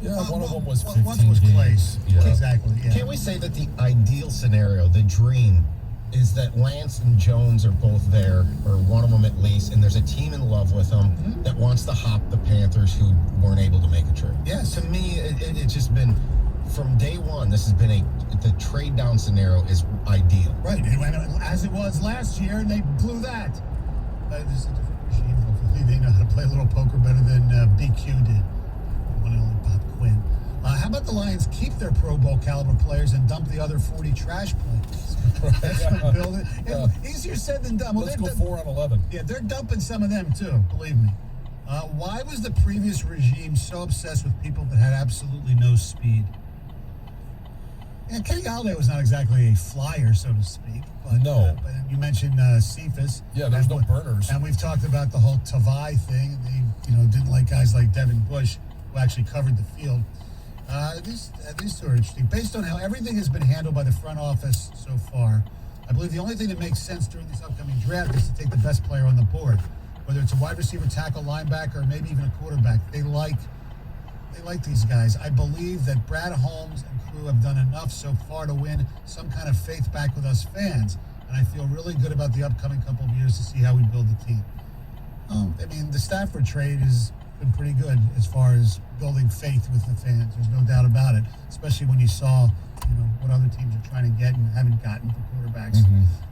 Yeah, one of them was 15 One was games. Clay's. Yeah. Exactly. Yeah. Can we say that the ideal scenario, the dream, is that Lance and Jones are both there, or one of them at least, and there's a team in love with them that wants to hop the Panthers who weren't able to make a trade? Yes. To me, it's just been, from day one, this has been the trade down scenario is ideal. Right. It went as it was last year, and they blew that. This is a different regime. Hopefully, they know how to play a little poker better than BQ did. One and only Bob Quinn. How about the Lions keep their Pro Bowl caliber players and dump the other 40 trash players? That's what build it. Easier said than done. Well, Let's go 4 on 11. Yeah, they're dumping some of them too, believe me. Why was the previous regime so obsessed with people that had absolutely no speed? Yeah, Kenny Galladay was not exactly a flyer, so to speak. But, No. But you mentioned Cephas. Yeah, there's no burners. And we've talked about the whole Tavai thing. They, didn't like guys like Devin Bush, who actually covered the field. These two are interesting. Based on how everything has been handled by the front office so far, I believe the only thing that makes sense during this upcoming draft is to take the best player on the board. Whether it's a wide receiver, tackle, linebacker, or maybe even a quarterback. They like these guys. I believe that Brad Holmes and crew have done enough so far to win some kind of faith back with us fans. And I feel really good about the upcoming couple of years to see how we build the team. The Stafford trade has been pretty good as far as building faith with the fans. There's no doubt about it, especially when you saw, what other teams are trying to get and haven't gotten for quarterbacks.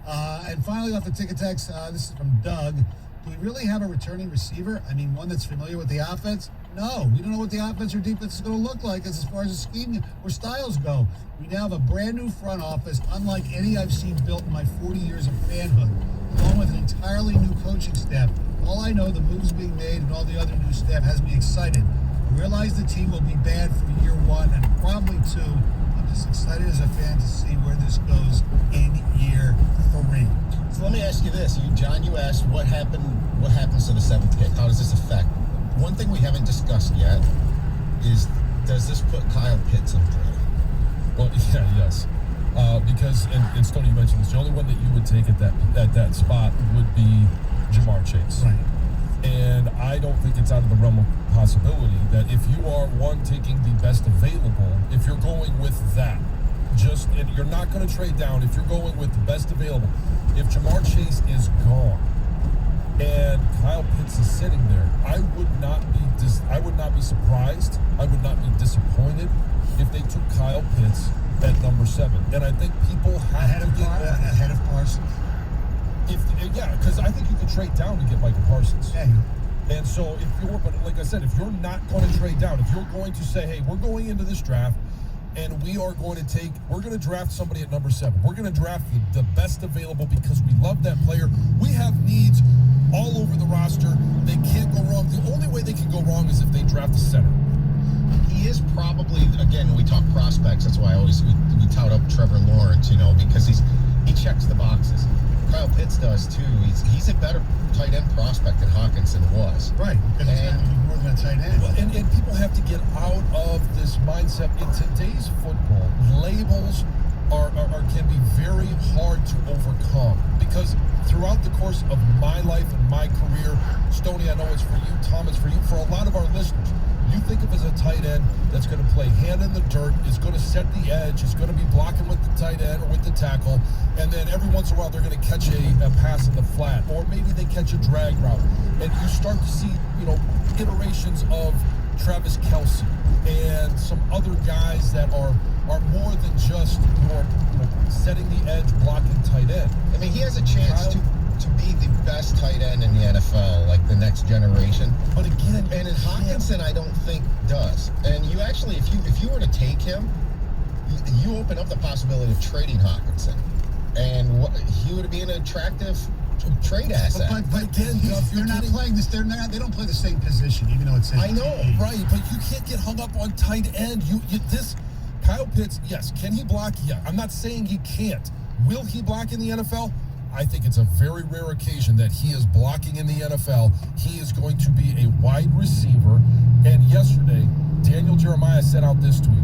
And finally, off the ticket text, this is from Doug. Do we really have a returning receiver? One that's familiar with the offense? No, we don't know what the offense or defense is going to look like as far as the scheme or styles go. We now have a brand new front office, unlike any I've seen built in my 40 years of fanhood, along with an entirely new coaching staff. All I know, the moves being made and all the other new staff has me excited. I realize the team will be bad for year one and probably two. I'm just excited as a fan to see where this goes in year 3. So let me ask you this, John. You asked what happens to the 7th pick. How does this affect? One thing we haven't discussed yet is, does this put Kyle Pitts in play? Well, yes. Because, and Stoney, you mentioned this, the only one that you would take at that spot would be Jamar Chase. Right. And I don't think it's out of the realm of possibility that if you are taking the best available, if you're going with that, and you're not going to trade down, if you're going with the best available, if Jamar Chase is gone and Kyle Pitts is sitting there, I would not be surprised. I would not be disappointed if they took Kyle Pitts at number 7. And I think people have ahead of Parsons. Because I think you could trade down to get Michael Parsons. Yeah. And so but like I said, if you're not going to trade down, if you're going to say, hey, we're going into this draft and we're going to draft somebody at number 7. We're going to draft the best available because we love that player. We have needs all over the roster. They can't go wrong. The only way they can go wrong is if they draft a center. He is probably, again, we talk prospects. That's why we tout up Trevor Lawrence, because he checks the boxes. Kyle Pitts does too. He's a better tight end prospect than Hawkinson was. Right, because he's going to be more than a tight end. Well, and people have to get out of this mindset. In today's football, labels can be very hard to overcome, because throughout the course of my life and my career, Stoney, I know it's for you, Tom, it's for you, for a lot of our listeners, you think of as a tight end that's going to play hand in the dirt, is going to set the edge, is going to be blocking with the tight end or with the tackle, and then every once in a while they're going to catch a pass in the flat, or maybe they catch a drag route, and you start to see, iterations of Travis Kelce and some other guys that are more than just setting the edge, blocking tight end. He has a chance to be the best tight end in the NFL, like the next generation. But again, and in Hawkinson, I don't think does. And you actually, if you were to take him, you open up the possibility of trading Hawkinson, and he would be an attractive trade asset. But again, they're not playing this. They don't play the same position, even though it's. I know, right? But you can't get hung up on tight end. This Kyle Pitts, yes, can he block? Yeah, I'm not saying he can't. Will he block in the NFL? I think it's a very rare occasion that he is blocking in the NFL. He is going to be a wide receiver. And yesterday, Daniel Jeremiah sent out this tweet.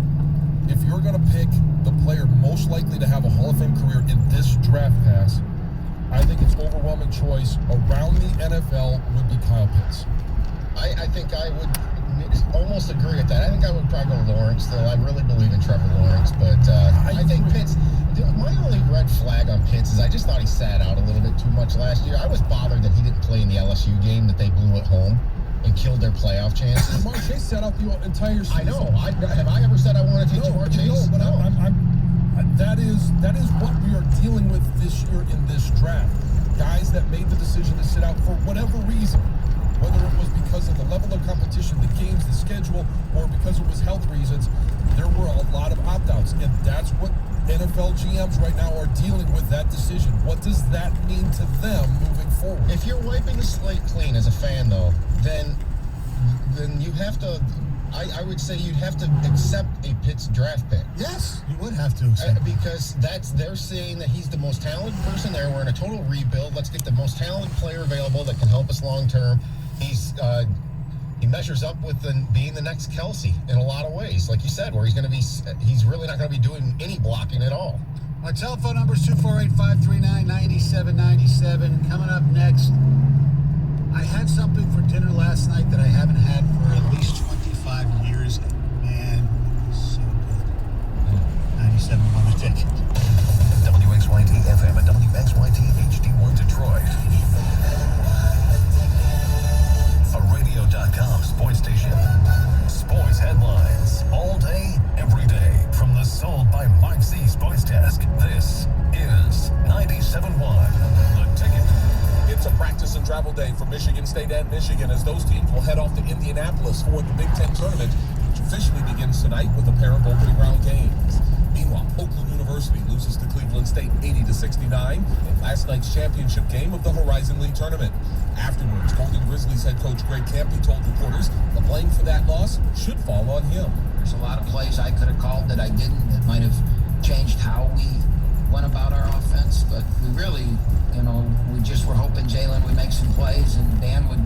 If you're going to pick the player most likely to have a Hall of Fame career in this draft class, I think its overwhelming choice around the NFL would be Kyle Pitts. I think I would almost agree with that. I think I would probably I go Lawrence, though. I really believe in Trevor Lawrence, but I think Pitts. My only red flag on Pitts is I just thought he sat out a little bit too much last year. I was bothered that he didn't play in the LSU game that they blew at home and killed their playoff chances. Jamar Chase sat out the entire season. I know. Have I ever said I want to take Jamar Chase? No, but that is what we are dealing with this year in this draft. Guys that made the decision to sit out for whatever reason, whether it was because of the level of competition, the games, the schedule, or because it was health reasons, there were a lot of opt-outs, and that's what NFL GMs right now are dealing with, that decision. What does that mean to them moving forward? If you're wiping the slate clean as a fan, though, then you have to. I would say you'd have to accept a Pitts draft pick. Yes, you would have to accept because they're saying that he's the most talented person there. We're in a total rebuild. Let's get the most talented player available that can help us long term. He measures up with being the next Kelsey in a lot of ways, like you said, where he's really not going to be doing any blocking at all. Our telephone number is 248-539-9797. Coming up next, I had something for dinner last night that I haven't had for at least 25 years, and man, it was so good. 97 on the ticket. WXYT FM and WXYT HD1 Detroit. A radio.com sports station. Sports headlines all day, every day. From the Sold by Mark Z Sports Desk, this is 97.1 The Ticket. It's a practice and travel day for Michigan State and Michigan as those teams will head off to Indianapolis for the Big Ten tournament, which officially begins tonight with a pair of opening round games. Meanwhile, Oakland University loses to Cleveland State 80-69 in last night's championship game of the Horizon League tournament. Afterwards, Golden Grizzlies head coach Greg Kampe told reporters the blame for that loss should fall on him. There's a lot of plays I could have called that I didn't, that might have changed how we went about our offense, but we really, we just were hoping Jalen would make some plays and Dan would,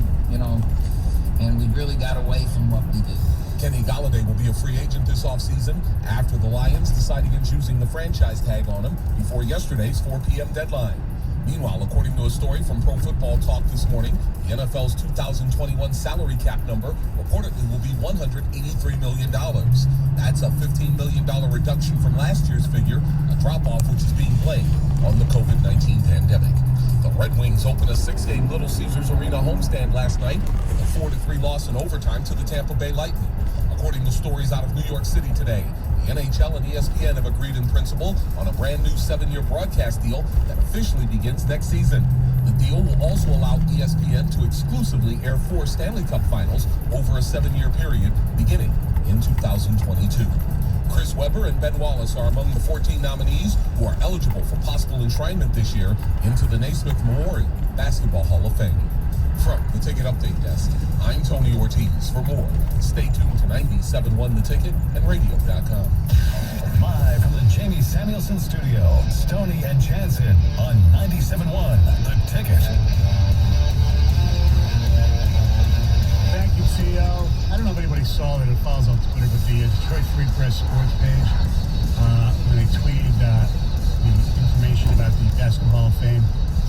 and we really got away from what we did. Kenny Golladay will be a free agent this offseason after the Lions decided against using the franchise tag on him before yesterday's 4 p.m. deadline. Meanwhile, according to a story from Pro Football Talk this morning, the NFL's 2021 salary cap number reportedly will be $183 million. That's a $15 million reduction from last year's figure, a drop-off which is being blamed on the COVID-19 pandemic. The Red Wings opened a 6-game Little Caesars Arena homestand last night with a 4-3 loss in overtime to the Tampa Bay Lightning. According to stories out of New York City today, the NHL and ESPN have agreed in principle on a brand new 7-year broadcast deal that officially begins next season. The deal will also allow ESPN to exclusively air 4 Stanley Cup finals over a 7-year period beginning in 2022. Chris Webber and Ben Wallace are among the 14 nominees who are eligible for possible enshrinement this year into the Naismith Memorial Basketball Hall of Fame. From the Ticket Update Desk, I'm Tony Ortiz. For more, stay tuned to 97.1 The Ticket and radio.com. Live from the Jamie Samuelson Studio, Stoney and Jansen on 97.1 The Ticket. Thank you, CEO. I don't know if anybody saw that. It follows on Twitter, but the Detroit Free Press sports page, when they tweeted the information about the Basketball Hall of Fame,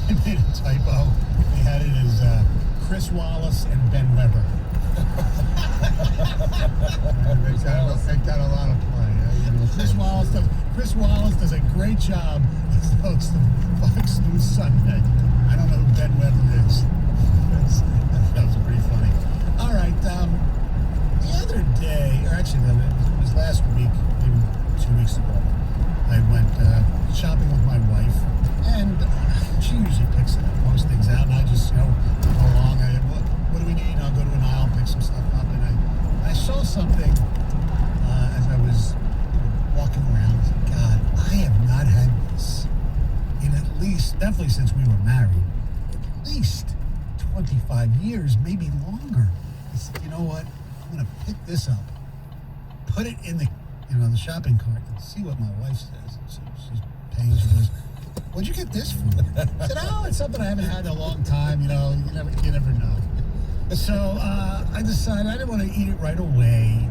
they made a typo. They had it as Chris Wallace and Ben Webber. They got a lot of play. Chris Wallace does a great job as the host of Fox News Sunday. I don't know who Ben Webber is. That was pretty funny. All right. The other day, or actually, it was last week, maybe 2 weeks ago, I went shopping with my wife, and she usually picks most things out, and I just, go along. What do we need? I'll go to an aisle, pick some stuff up, and I saw something as I was walking around. God, I have not had this in at least, definitely since we were married, at least 25 years, maybe longer. I said, you know what? I'm going to pick this up, put it in the shopping cart, and see what my wife says. So she's paying. She goes, "What'd you get this for?" I said, "Oh, it's something I haven't had in a long time. You never know." So I decided I didn't want to eat it right away.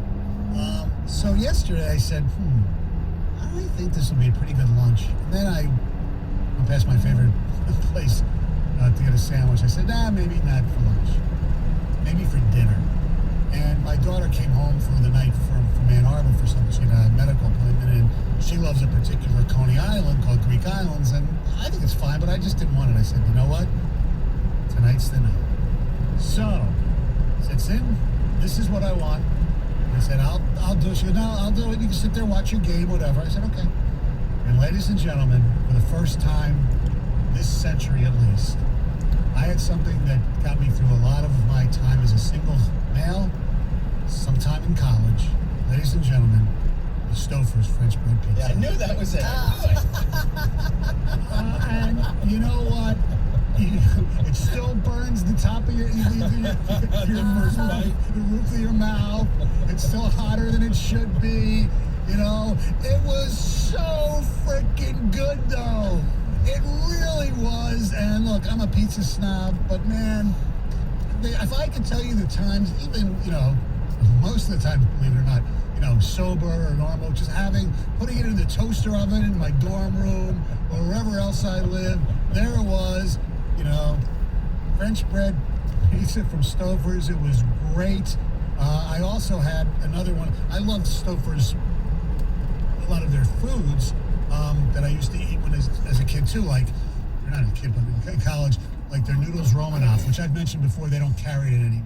So yesterday I said, I think this will be a pretty good lunch. And then I went past my favorite place to get a sandwich. I said, maybe not for lunch. Maybe for dinner. And my daughter came home for the night from Ann Arbor. she loves a particular Coney Island called Greek Islands, and I think it's fine, but I just didn't want it. I said, you know what? Tonight's the night. So, said, Sin, this is what I want. I said, I'll do it. She goes, no, I'll do it. You can sit there, watch your game, whatever. I said, okay. And ladies and gentlemen, for the first time this century at least, I had something that got me through a lot of my time as a single male, sometime in college. Ladies and gentlemen, the Stouffer's French bread pizza. Yeah, I knew that was it. And you know what? It still burns the top of your first bite. the roof of your mouth. It's still hotter than it should be. You know, it was so freaking good, though. It really was. And look, I'm a pizza snob, but man, if I could tell you the times, even, you know, most of the time, believe it or not, you know, sober or normal, just putting it in the toaster oven in my dorm room or wherever else I live, there it was, you know, French bread pizza from Stouffer's. It was great. I also had another one. I loved Stouffer's, a lot of their foods that I used to eat when as a kid too, like, you're not a kid, but in college, like their noodles Romanoff, which I've mentioned before, they don't carry it anymore.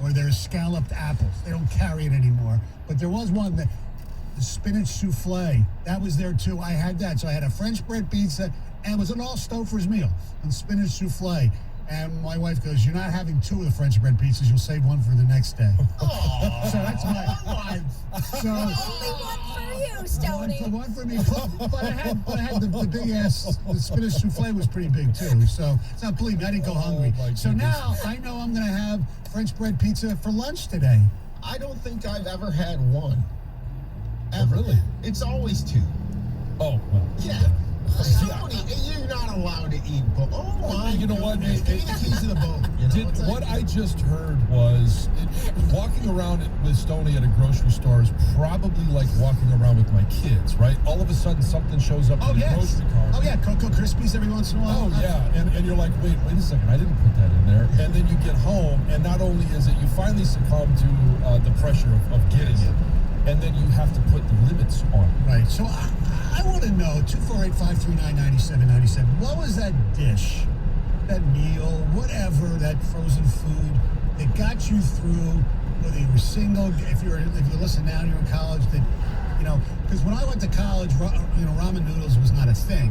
Or their scalloped apples, they don't carry it anymore. But there was one, the spinach souffle, that was there too. I had that. So I had a French bread pizza, and it was an all Stouffer's meal, and spinach souffle. And my wife goes, you're not having two of the French bread pizzas, you'll save one for the next day. So that's my... So, Only one for you, Stoney. one for me. But I had the big ass, the spinach souffle was pretty big too. So believe me, I didn't go hungry. my So goodness. now I know I'm going to have French bread pizza for lunch today. I don't think I've ever had one. Oh, Ever. really? It's always two. Oh, well. Yeah. You're not allowed to eat both. Oh my! You know what? goodness. Give me the keys to the boat. You know? It's like- What I just heard was walking around with Stoney at a grocery store is probably like walking around with my kids, right? All of a sudden, something shows up Oh, in the yes. grocery cart. Oh, yeah, Cocoa Krispies every once in a while. Oh, yeah. And you're like, wait a second, I didn't put that in there. And then you get home, and not only is it, you finally succumb to the pressure of getting it, and then you have to put the limits on it. Right. So I want to know, 248-539-9797, what was that dish, that meal, whatever, that frozen food that got you through, whether you were single, if you listen now and you're in college, that, you know, because when I went to college, you know, ramen noodles was not a thing.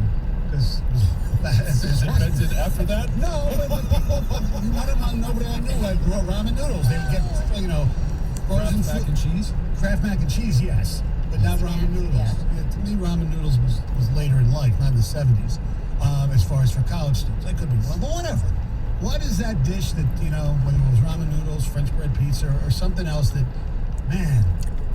Because Invented after that? No, but nobody I knew like ramen noodles. They would get, you know, frozen Mac food. and cheese? Kraft mac and cheese, yes, but not ramen noodles. Yeah. Yeah, to me, ramen noodles was later in life, not in the 70s. As far as for college students, I could be wrong, but whatever. What is that dish that, you know, whether it was ramen noodles, French bread pizza, or something else that, man,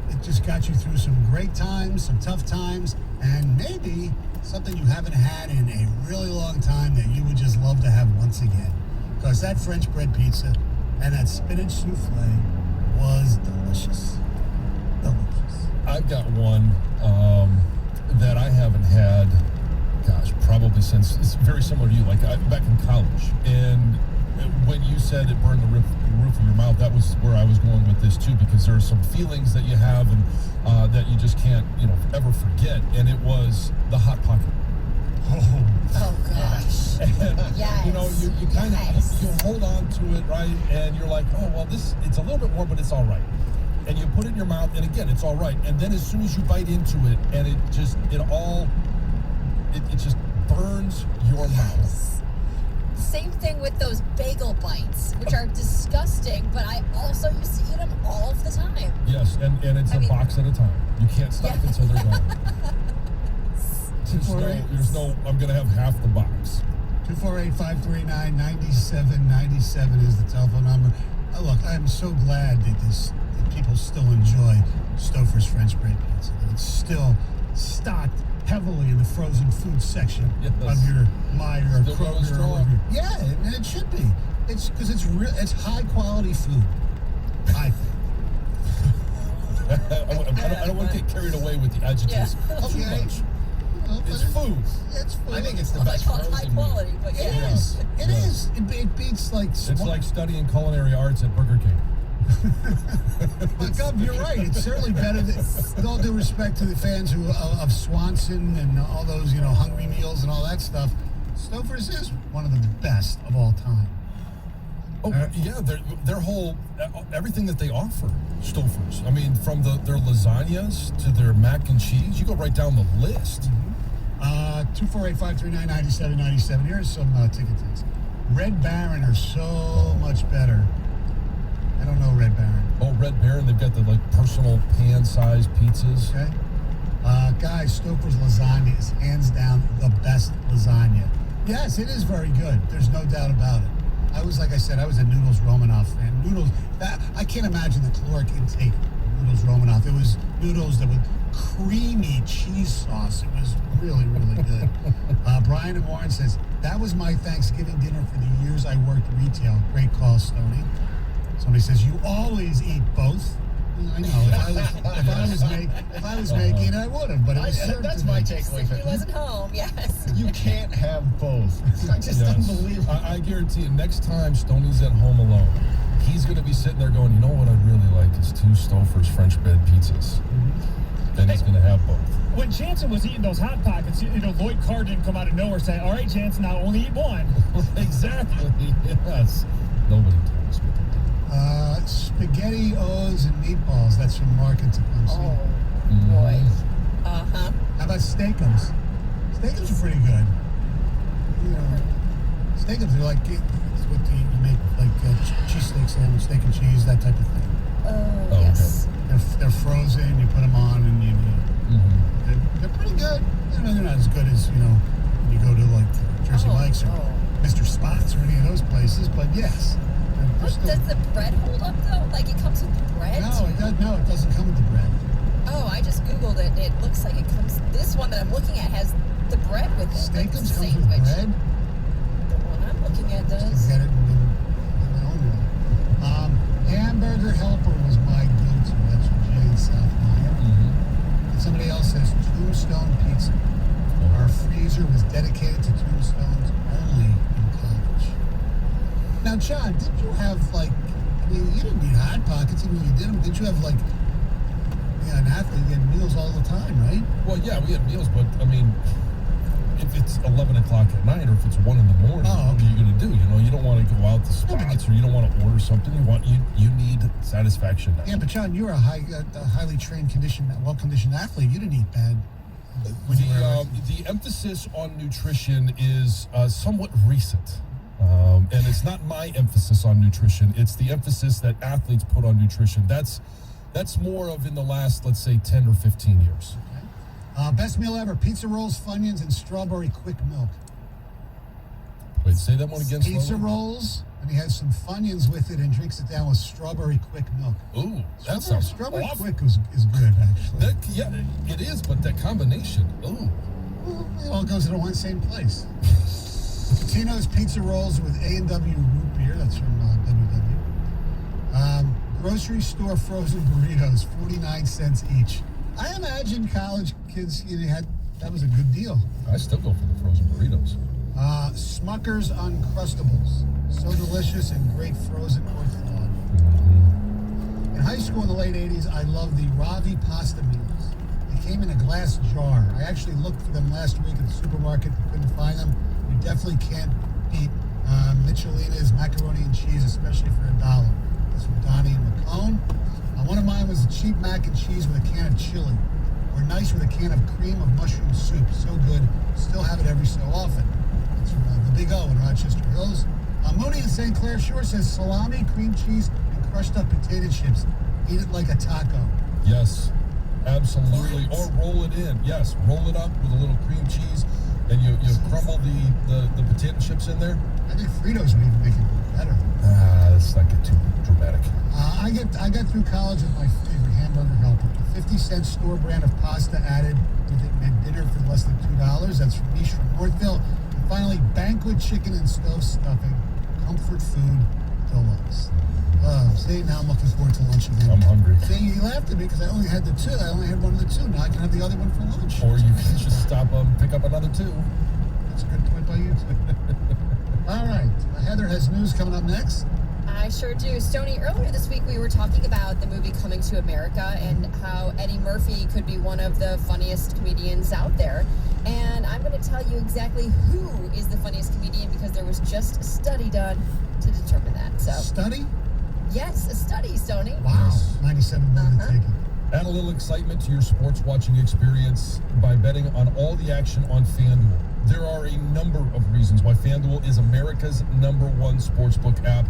it just got you through some great times, some tough times, and maybe something you haven't had in a really long time that you would just love to have once again? Because that French bread pizza and that spinach souffle was delicious. Delicious. I've got one that I haven't had, gosh, probably since, it's very similar to you, like back in college. And when you said it burned the roof of your mouth, that was where I was going with this too, because there are some feelings that you have and that you just can't, you know, ever forget. And it was the Hot Pocket. Oh, gosh. And, Yes. you know, you kind of, Yes. you hold on to it, right? And you're like, oh, well, it's a little bit warm, but it's all right. And you put it in your mouth, and again, it's all right. And then as soon as you bite into it, and it just burns your mouth. Same thing with those bagel bites, which are disgusting, but I also used to eat them all of the time. Yes, and it's I a mean- box at a time. You can't stop Yeah. until they're gone. There's no, I'm going to have half the box. 248-539-9797 is the telephone number. Look, I'm so glad that people still enjoy Stouffer's French bread pizza. That it's still stocked heavily in the frozen food section Yes. of your Meijer or Still going Kroger. Or strong. whatever. Yeah, and it should be. It's because it's high quality food, I think. I don't want to get carried away with the adjectives Yeah. too Okay. much. Well, It's but food. It's food. I think it's the Well, I best call it high frozen meat. quality, but It yeah. is. It Yeah. is. It beats like. It's like studying culinary arts at Burger King. But Gov, you're right. It's certainly better than, with all due respect to the fans who of Swanson and all those, Hungry Meals and all that stuff. Stouffer's is one of the best of all time. Oh, yeah, their whole, everything that they offer, Stouffer's. I mean, from their lasagnas to their mac and cheese, you go right down the list. 248-539-9797. Here's some ticket takes. Red Baron are so much better. I don't know Red Baron. Oh, Red Baron, they've got the personal pan-sized pizzas. Okay. Guys, Stouffer's lasagna is hands down the best lasagna. Yes, it is very good. There's no doubt about it. I was a Noodles Romanoff fan. I can't imagine the caloric intake of Noodles Romanoff. It was noodles that with creamy cheese sauce. It was really, really good. Brian and Warren says, that was my Thanksgiving dinner for the years I worked retail. Great call, Stoney. Somebody says, you always eat both. I know. If I was making it, I would have. But it was that's my takeaway. He wasn't home, yes. You can't have both. I just don't believe it. I guarantee you, next time Stoney's at home alone, he's going to be sitting there going, you know what I'd really like is 2 Stouffer's French bread pizzas. Then he's going to have both. When Jansen was eating those Hot Pockets, Lloyd Carr didn't come out of nowhere saying, all right, Jansen, now only eat one. Exactly, yes. Nobody told us what to do. Spaghetti O's and meatballs. That's from Mark and Tecumseh. Oh, boy. Uh-huh. How about Steakums? Steakums are pretty good. Steakums are like it's what you make cheese steak sandwich, steak and cheese, that type of thing. Oh, yes. They're frozen. You put them on, and they're pretty good. They're not as good as when you go to Jersey Mike's or Mr. Spots or any of those places. But yes. Does the bread hold up though? Like it comes with the bread? No, it doesn't come with the bread. Oh, I just Googled it. It looks like it comes. This one that I'm looking at has the bread with it. Steakums the comes with bread. The one I'm looking at does. Get it in my own one. Hamburger Helper was my go-to. That's from Jay in South Maya. And somebody else says Tombstone Pizza. Our freezer was dedicated to Tombstones only in college. Now, John, did you have you didn't need Hot Pockets even when you did them. Did you have an athlete, you had meals all the time, right? Well, yeah, we had meals, but I mean, if it's 11 o'clock at night or if it's 1 in the morning, what are you going to do? You don't want to go out to Spots or you don't want to order something. You need satisfaction. Yeah, but John, you're a highly trained, well-conditioned athlete. You didn't eat bad. The emphasis on nutrition is somewhat recent. And it's not my emphasis on nutrition. It's the emphasis that athletes put on nutrition. That's more of in the last, let's say, 10 or 15 years. Okay. Best meal ever, pizza rolls, Funyuns, and strawberry quick milk. Wait, say that one again. Pizza slowly. rolls, and he has some Funyuns with it and drinks it down with strawberry quick milk. Ooh, that sounds Strawberry awesome. quick is good, actually. It is, but that combination, ooh. Well, it all goes to the same place. Tino's Pizza Rolls with A&W root beer. That's from WW. Grocery store frozen burritos, 49 cents each. I imagine college kids, that was a good deal. I still go for the frozen burritos. Smucker's Uncrustables. So delicious and great frozen or thawed. In high school in the late 80s, I loved the Ravi pasta meals. They came in a glass jar. I actually looked for them last week at the supermarket but couldn't find them. You definitely can't beat Michelina's macaroni and cheese, especially for $1. That's from Donnie and McCone. One of mine was a cheap mac and cheese with a can of chili, or nice with a can of cream of mushroom soup. So good, still have it every so often. That's from the Big O in Rochester Hills. Mooney in St. Clair Shore says salami, cream cheese, and crushed up potato chips. Eat it like a taco. Yes, absolutely. Or roll it in. Yes, roll it up with a little cream cheese, and you crumble the potato chips in there. I think Fritos would even make it better. Let's not get too dramatic. I got through college with my favorite Hamburger Helper. 50-cent store brand of pasta added with it meant dinner for less than $2. That's from Niche from Northville. And finally, banquet chicken and stove stuffing. Comfort food deluxe. See, now I'm looking forward to lunch again. I'm hungry. See, you laughed at me because I only had the 2. I only had one of the 2. Now I can have the other one for lunch. Or you can just stop and pick up another 2. That's a good point by you, too. All right. Heather has news coming up next. I sure do. Stoney, earlier this week we were talking about the movie Coming to America and how Eddie Murphy could be one of the funniest comedians out there. And I'm going to tell you exactly who is the funniest comedian because there was just a study done to determine that. So, Study? yes, a study, Stoney. Wow. 97 million ticket. Add a little excitement to your sports watching experience by betting on all the action on FanDuel. There are a number of reasons why FanDuel is America's #1 sportsbook app,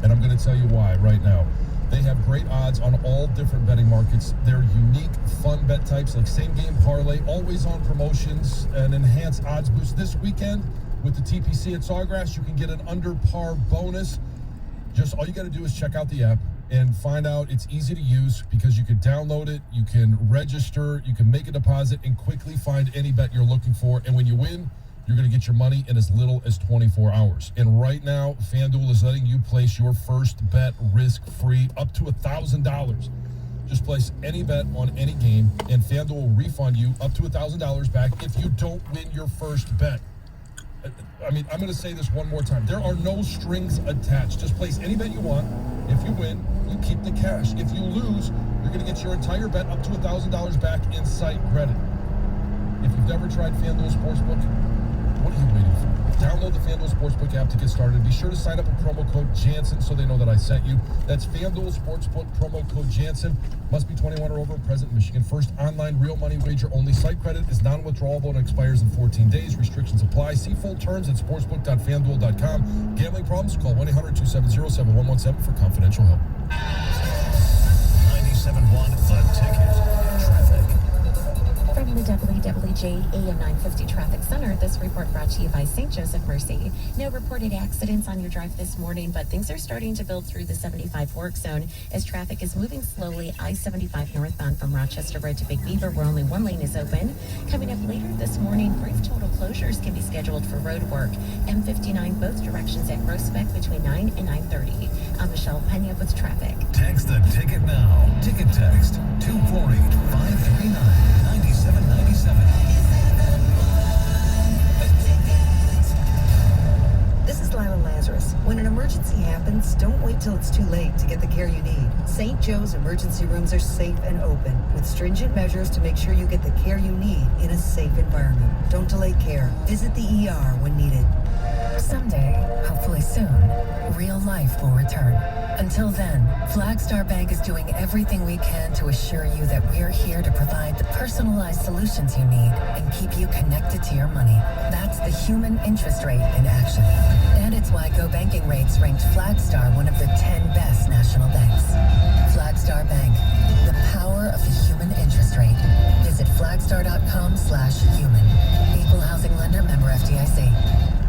and I'm going to tell you why right now. They have great odds on all different betting markets. They're unique, fun bet types like same-game parlay, always-on promotions, and enhanced odds boost. This weekend with the TPC at Sawgrass, you can get an under-par bonus. Just all you got to do is check out the app and find out it's easy to use because you can download it, you can register, you can make a deposit, and quickly find any bet you're looking for. And when you win, you're going to get your money in as little as 24 hours. And right now, FanDuel is letting you place your first bet risk-free up to $1,000. Just place any bet on any game, and FanDuel will refund you up to $1,000 back if you don't win your first bet. I mean, I'm going to say this one more time. There are no strings attached. Just place any bet you want. If you win, you keep the cash. If you lose, you're going to get your entire bet up to $1,000 back in site credit. If you've never tried FanDuel Sportsbook, what are you waiting for? Download the FanDuel Sportsbook app to get started. Be sure to sign up with promo code Jansen so they know that I sent you. That's FanDuel Sportsbook, promo code Jansen. Must be 21 or over, present in Michigan. First online real money wager only. Site credit is non-withdrawable and expires in 14 days. Restrictions apply. See full terms at sportsbook.fanduel.com. Gambling problems? Call 1-800-270-7117 for confidential help. 97.1 The Ticket. Traffic. From the WWJ AM 950 Traffic Center, this report brought to you by St. Joseph Mercy. No reported accidents on your drive this morning, but things are starting to build through the 75 work zone as traffic is moving slowly. I-75 northbound from Rochester Road to Big Beaver, where only one lane is open. Coming up later this morning, brief total closures can be scheduled for road work. M59 both directions at Groesbeck between 9 and 9:30. I'm Michelle Pena with traffic. Text the ticket now. Ticket text 248-539-9797. This is Lila Lazarus. When an emergency happens, don't wait till it's too late to get the care you need. St. Joe's emergency rooms are safe and open, with stringent measures to make sure you get the care you need in a safe environment. Don't delay care. Visit the ER when needed. Someday, hopefully soon, real life will return. Until then, Flagstar Bank is doing everything we can to assure you that we're here to provide the personalized solutions you need and keep you connected to your money. That's the human interest rate in action. And it's why Go Banking Rates ranked Flagstar one of the 10 best national banks. Flagstar Bank, the power of the human interest rate. Visit flagstar.com/human. Equal housing lender, member FDIC.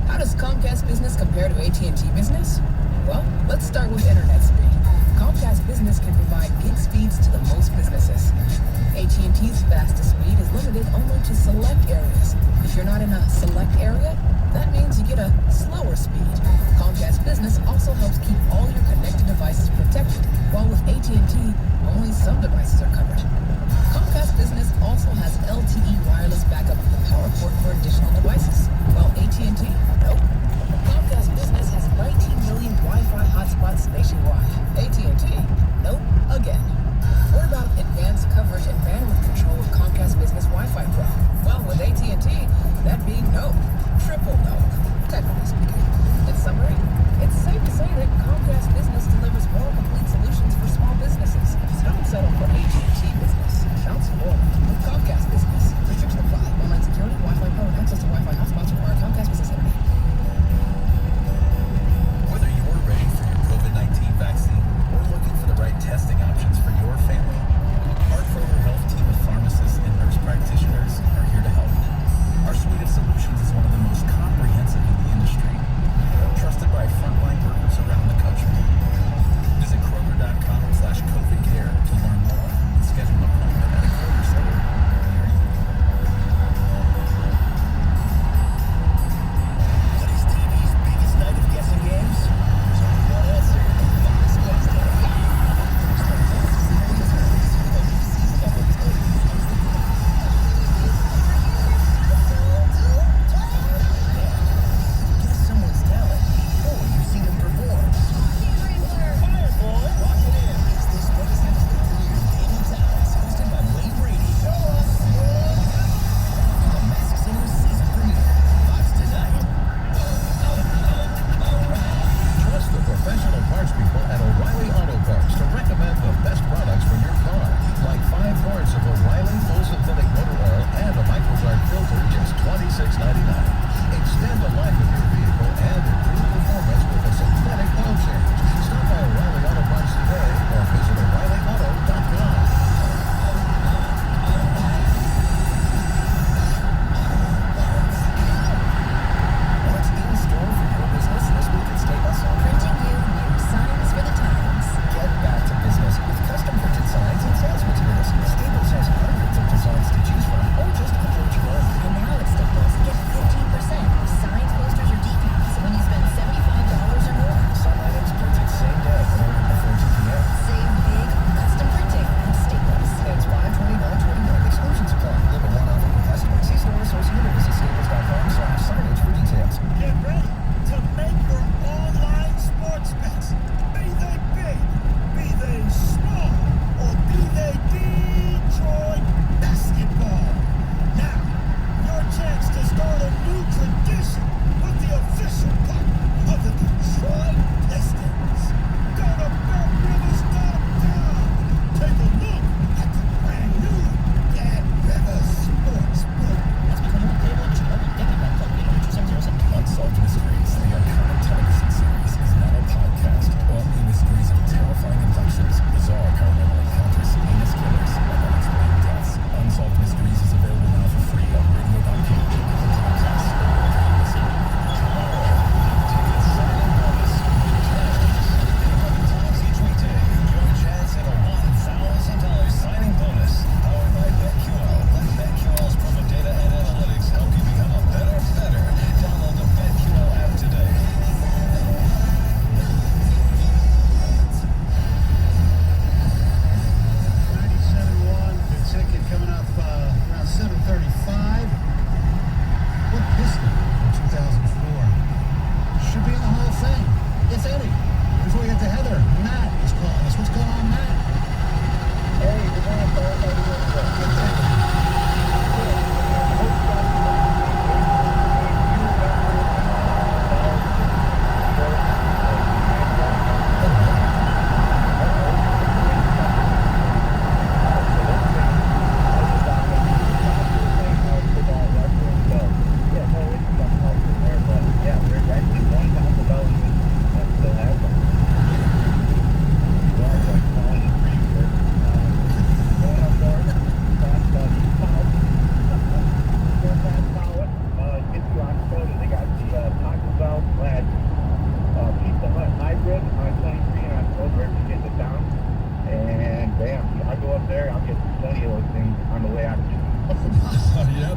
How does Comcast Business compare to AT&T Business? Well, let's start with internet speed. Comcast Business can provide gig speeds to the most businesses. AT&T's fastest speed is limited only to select areas. If you're not in a select area, that means you get a slower speed. Comcast Business also helps keep all your connected devices protected, while with AT&T, only some devices are covered. Comcast Business also has LTE wireless backup with the power port for additional devices, while AT&T, nope. Comcast Business has 19 million Wi-Fi hotspots nationwide. AT&T, nope, again. What about advanced coverage and bandwidth control with Comcast Business Wi-Fi Pro? Well, with AT&T, that'd be no, triple no, technically speaking. In summary, it's safe to say that Comcast Business delivers more complete solutions for small businesses. So don't settle for AT&T Business.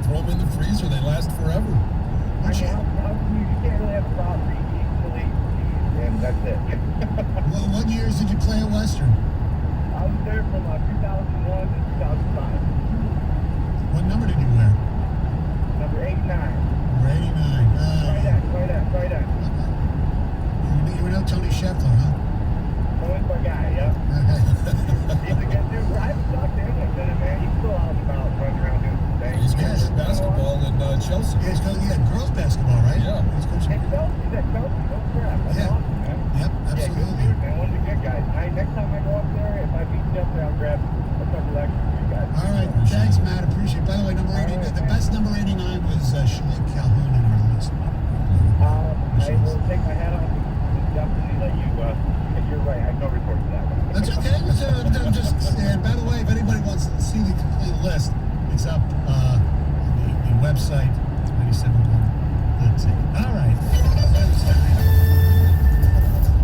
throw them in the freezer. They last forever. I mean, you can't really have a problem. You eat chili, cheese, and that's it. What years did you play at Western? I was there from 2001 to 2005. What number did you wear? Number 89. Number 89. Right on. You were no Tony Sheffler, huh? Tony's my guy, yep. He's a good dude. I haven't talked to him in a minute, man. He's still out and about, running around doing some things. He's coaching basketball in Chelsea. Yeah, he's coaching girls basketball, right? Yeah. He's coaching. Hey, Chelsea, no crap. That's Yeah. awesome, man. Yep, Yeah, absolutely. good dude, man. One of the good guys. Next time I go up there, if I meet you up there, I'll grab a couple extra for you guys. All right, thanks, Matt. Appreciate it. By the way, number 80, the best number 89 was Shalik Calhoun in our list. I will take my hat off and definitely let you. You're right. I have no report to that one. That's okay. And by the way, if anybody wants to see the complete list, it's up on the website, 97.1. All right.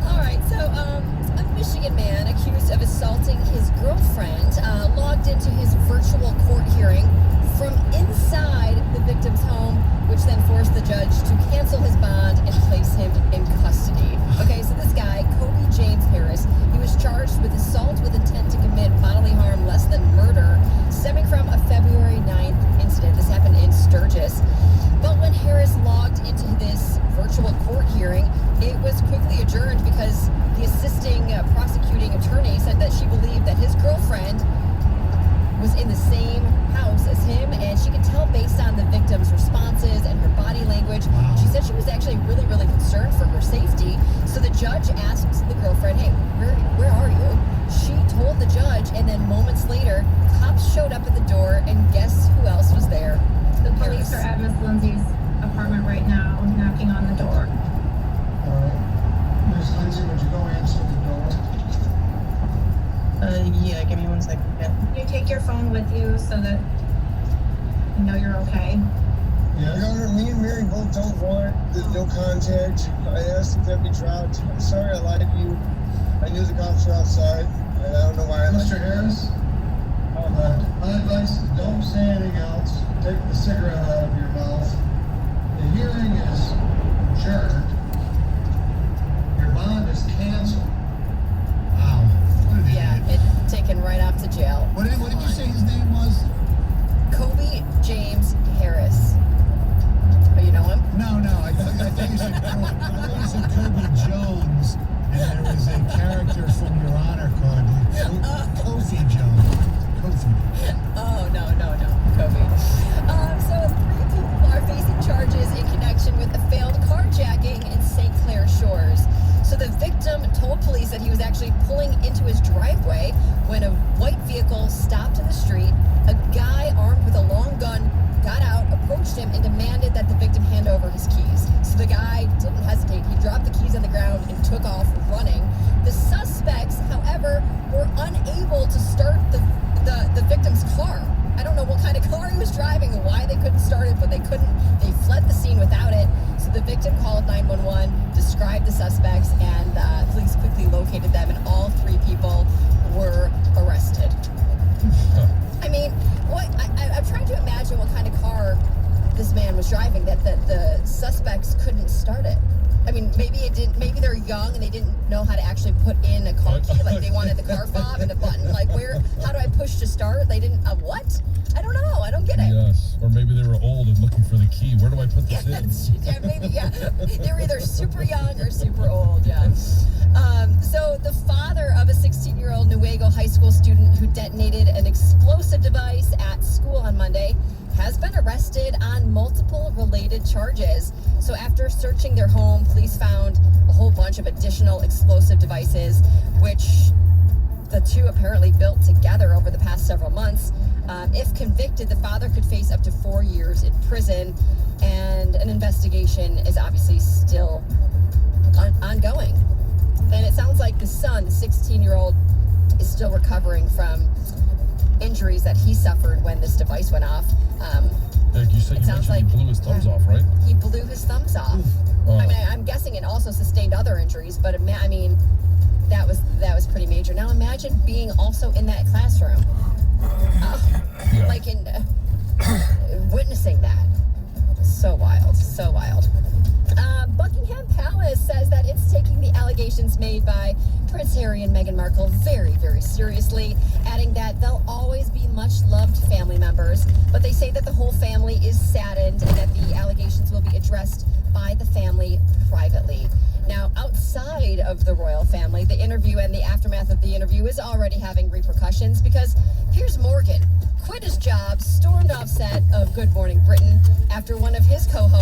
All right, so a Michigan man accused of assaulting his girlfriend logged into his virtual court hearing from inside the victim's home, which then forced the judge to cancel his bond and place him in custody. Okay, so this guy, Kobe James Harris, he was charged with assault with intent to commit bodily harm less than murder, stemming from a February 9th incident. This happened in Sturgis. But when Harris logged into this virtual court hearing, it was quickly adjourned because the assisting prosecuting attorney said that she believed that his girlfriend was in the same house as him, and she could tell based on the victim's responses and her body language. Wow. She said she was actually really, really concerned for her safety. So the judge asked the girlfriend, "Hey, where are you?" She told the judge, and then moments later, cops showed up at the door, and guess who else was there? The police are at Miss Lindsay's apartment right now, knocking on the door. Miss Lindsay, would you go answer the door? Yeah, give me 1 second. Can you take your phone with you so that you know you're okay? Yeah. Your Honor, me and Mary both don't want the no contact. I asked if that be dropped. I'm sorry I lied to you. I knew the cops were outside, and I don't know why I lied. Mr. Harris, my advice is don't say anything else. Take the cigarette out of your mouth. The hearing is adjourned. Your bond is canceled. Wow. What an Yeah, idiot. and taken right off to jail. What did you say his name was? Kobe James Harris. Oh, you know him? No. I thought you said Kobe Jones, and there was a character from Your Honor called Kofi Jones. Kofi. Oh, no, Kobe. So 3 people are facing charges in connection with a failed carjacking in St. Clair Shores. So the victim told police that he was actually pulling into his driveway when a white vehicle stopped in the street. A guy armed with a long gun got out, approached him, and demanded that the victim hand over his keys. So the guy didn't hesitate. He dropped the keys on the ground and took off running. The suspects, however, were unable to start the victim's car. I don't know what kind of car he was driving and why they couldn't start it, but they couldn't. They fled the scene without it. So the victim called 911, described the suspects, and police quickly located them, and all 3 people were arrested. I mean, what? I'm trying to imagine what kind of car this man was driving that the suspects couldn't start it. I mean, maybe it didn't. Maybe they're young and they didn't know how to actually put in a car key. Like they wanted the car fob and a button. Like how do I push to start? They didn't. What? I don't know. I don't get it. Yes, or maybe they were old and looking for the key. Where do I put this in? Yeah, maybe. Yeah, they were either super young or super old. Yeah. So the father of a 16-year-old Newaygo High School student who detonated an explosive device at school on Monday has been arrested on multiple related charges. So after searching their home, police found a whole bunch of additional explosive devices, which the two apparently built together over the past several months. If convicted, the father could face up to 4 years in prison, and an investigation is obviously still ongoing. And it sounds like the son, the 16-year-old, is still recovering from injuries that he suffered when this device went off. You said you mentioned he blew his thumbs off, right? He blew his thumbs off. I mean, I'm guessing it also sustained other injuries, but I mean, that was pretty major. Now imagine being also in that classroom, like in witnessing that. So wild, so wild. Buckingham Palace says that it's taking the allegations made by Prince Harry and Meghan Markle very, very seriously, adding that they'll always be much loved family members, but they say that the whole family is saddened and that the allegations will be addressed by the family privately. Now, outside of the royal family, the interview and the aftermath of the interview is already having repercussions because Piers Morgan quit his job, stormed off set of Good Morning Britain after one of his co-hosts